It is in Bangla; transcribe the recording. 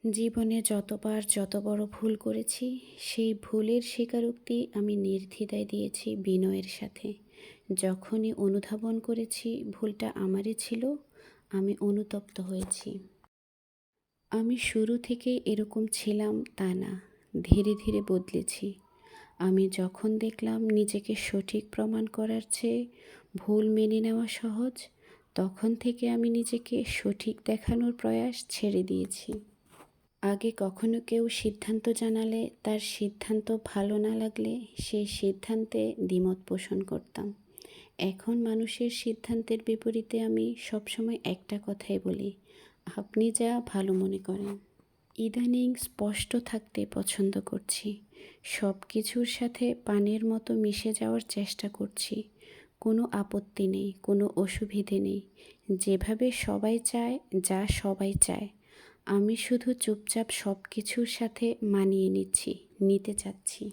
জীবনে যতবার যত বড় ভুল করেছি, সেই ভুলের স্বীকারোক্তি আমি নির্দ্বিধায় দিয়েছি বিনয়ের সাথে। যখনই অনুধাবন করেছি ভুলটা আমারই ছিল, আমি অনুতপ্ত হয়েছি। আমি শুরু থেকে এরকম ছিলাম তা না, ধীরে ধীরে বদলেছি। আমি যখন দেখলাম নিজেকে সঠিক প্রমাণ করার চেয়ে ভুল মেনে নেওয়া সহজ, তখন থেকে আমি নিজেকে সঠিক দেখানোর প্রয়াস ছেড়ে দিয়েছি। আগে কখনো কেউ সিদ্ধান্ত জানালে তার সিদ্ধান্ত ভালো না লাগলে সেই সিদ্ধান্তে দ্বিমত পোষণ করতাম। এখন মানুষের সিদ্ধান্তের বিপরীতে আমি সবসময় একটা কথাই বলি, আপনি যা ভালো মনে করেন। ইদানিং স্পষ্ট থাকতে পছন্দ করছি। সব কিছুর সাথে পানির মতো মিশে যাওয়ার চেষ্টা করছি। কোনো আপত্তি নেই, কোনো অসুবিধে নেই। যেভাবে সবাই চায়, যা সবাই চায়, আমি শুধু চুপচাপ সব কিছুর সাথে মানিয়ে নিতে চাচ্ছি।